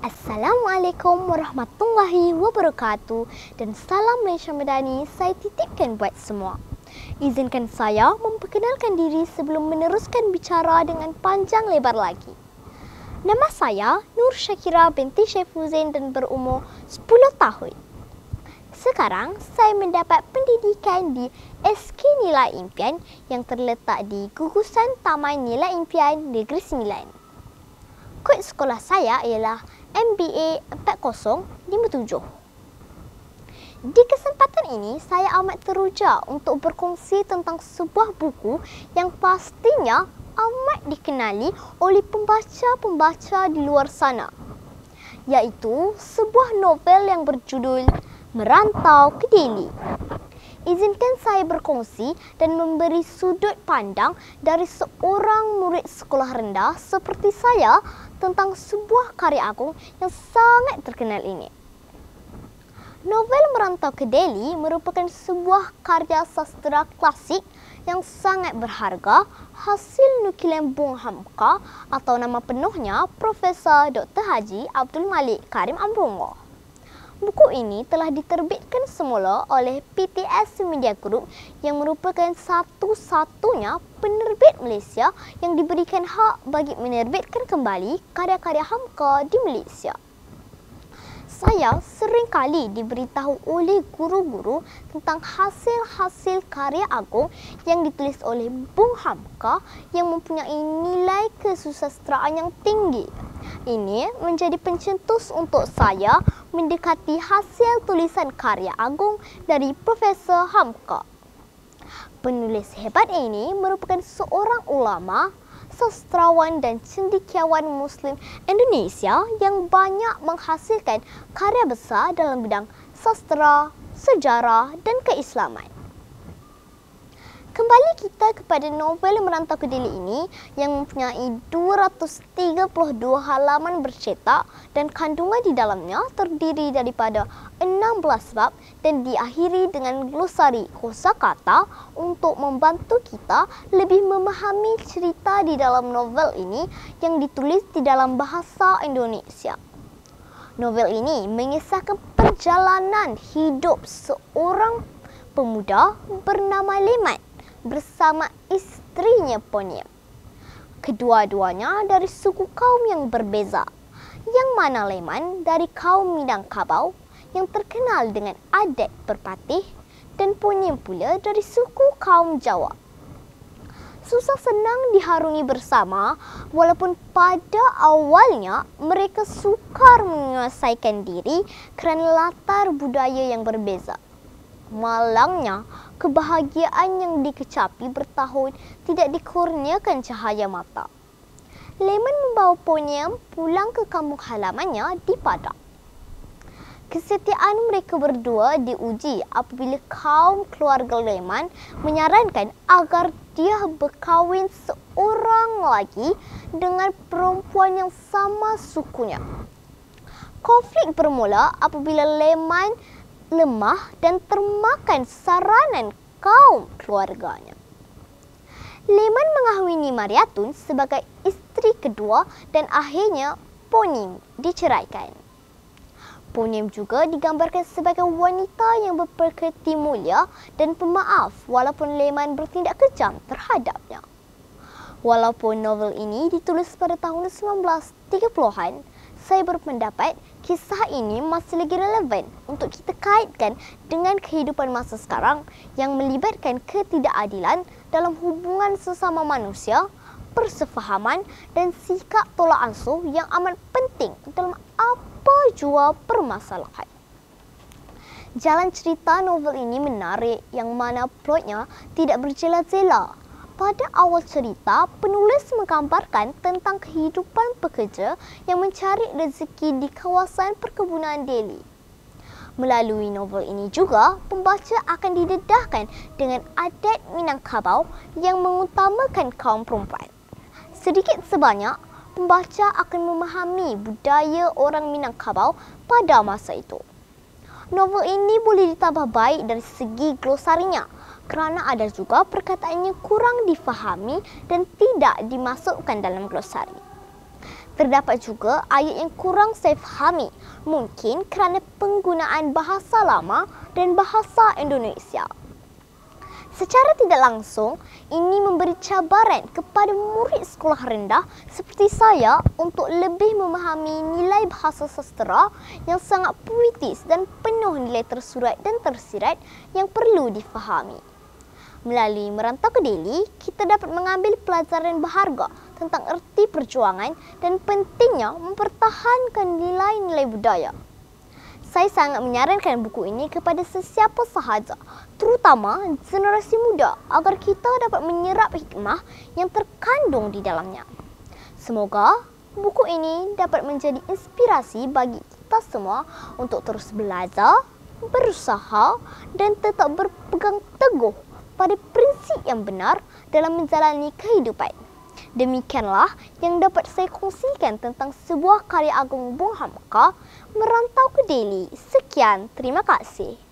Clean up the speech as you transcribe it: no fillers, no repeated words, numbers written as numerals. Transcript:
Assalamualaikum warahmatullahi wabarakatuh dan salam Malaysia Madani saya titipkan buat semua. Izinkan saya memperkenalkan diri sebelum meneruskan bicara dengan panjang lebar lagi. Nama saya Nur Syakira binti Syekh Fuzain dan berumur 10 tahun. Sekarang saya mendapat pendidikan di SK Nilai Impian yang terletak di Gugusan Taman Nilai Impian Negeri Sembilan. Kod sekolah saya ialah MBA 4057. Di kesempatan ini, saya amat teruja untuk berkongsi tentang sebuah buku yang pastinya amat dikenali oleh pembaca-pembaca di luar sana, iaitu sebuah novel yang berjudul Merantau ke Delhi. Izinkan saya berkongsi dan memberi sudut pandang dari seorang murid sekolah rendah seperti saya tentang sebuah karya agung yang sangat terkenal ini. Novel Merantau ke Delhi merupakan sebuah karya sastera klasik yang sangat berharga hasil nukilan Bung Hamka atau nama penuhnya Profesor Dr. Haji Abdul Malik Karim Amrullah. Buku ini telah diterbitkan semula oleh PTS Media Group yang merupakan satu-satunya penerbit Malaysia yang diberikan hak bagi menerbitkan kembali karya-karya Hamka di Malaysia. Saya sering kali diberitahu oleh guru-guru tentang hasil-hasil karya agung yang ditulis oleh Bung Hamka yang mempunyai nilai kesusastraan yang tinggi. Ini menjadi pencetus untuk saya mendekati hasil tulisan karya agung dari Profesor Hamka. Penulis hebat ini merupakan seorang ulama, sastrawan dan cendekiawan Muslim Indonesia yang banyak menghasilkan karya besar dalam bidang sastra, sejarah dan keislaman. Kembali kita kepada novel Merantau ke Delhi ini yang mempunyai 232 halaman bercetak dan kandungan di dalamnya terdiri daripada 16 bab dan diakhiri dengan glosari kosakata untuk membantu kita lebih memahami cerita di dalam novel ini yang ditulis di dalam bahasa Indonesia. Novel ini mengisahkan perjalanan hidup seorang pemuda bernama Leman bersama isterinya Poniam. Kedua-duanya dari suku kaum yang berbeza, yang mana Leman dari kaum Minangkabau yang terkenal dengan adat berpatih dan Poniam pula dari suku kaum Jawa. Susah senang diharungi bersama walaupun pada awalnya mereka sukar menyelesaikan diri kerana latar budaya yang berbeza. Malangnya, kebahagiaan yang dikecapi bertahun tidak dikurniakan cahaya mata. Leman membawa Poniam pulang ke kampung halamannya di Padang. Kesetiaan mereka berdua diuji apabila kaum keluarga Leman menyarankan agar dia berkahwin seorang lagi dengan perempuan yang sama sukunya. Konflik bermula apabila Leman lemah dan termakan saranan kaum keluarganya. Leman mengahwini Mariatun sebagai isteri kedua dan akhirnya Poniam diceraikan. Poniam juga digambarkan sebagai wanita yang berpekerti mulia dan pemaaf walaupun Leman bertindak kejam terhadapnya. Walaupun novel ini ditulis pada tahun 1930-an, saya berpendapat kisah ini masih lagi relevan untuk kita kaitkan dengan kehidupan masa sekarang yang melibatkan ketidakadilan dalam hubungan sesama manusia, persefahaman dan sikap tolak ansur yang amat penting dalam apa jua permasalahan. Jalan cerita novel ini menarik yang mana plotnya tidak berjela-jela. Pada awal cerita, penulis menggambarkan tentang kehidupan pekerja yang mencari rezeki di kawasan perkebunan Delhi. Melalui novel ini juga, pembaca akan didedahkan dengan adat Minangkabau yang mengutamakan kaum perempuan. Sedikit sebanyak, pembaca akan memahami budaya orang Minangkabau pada masa itu. Novel ini boleh ditambah baik dari segi glosarinya kerana ada juga perkataan yang kurang difahami dan tidak dimasukkan dalam glosari. Terdapat juga ayat yang kurang saya fahami, mungkin kerana penggunaan bahasa lama dan bahasa Indonesia. Secara tidak langsung, ini memberi cabaran kepada murid sekolah rendah seperti saya untuk lebih memahami nilai bahasa sastera yang sangat puitis dan penuh nilai tersurat dan tersirat yang perlu difahami. Melalui Merantau ke Delhi, kita dapat mengambil pelajaran berharga tentang erti perjuangan dan pentingnya mempertahankan nilai-nilai budaya. Saya sangat menyarankan buku ini kepada sesiapa sahaja, terutama generasi muda, agar kita dapat menyerap hikmah yang terkandung di dalamnya. Semoga buku ini dapat menjadi inspirasi bagi kita semua untuk terus belajar, berusaha dan tetap berpegang teguh pada prinsip yang benar dalam menjalani kehidupan. Demikianlah yang dapat saya kongsikan tentang sebuah karya agung Bung Hamka, Merantau ke Delhi. Sekian, terima kasih.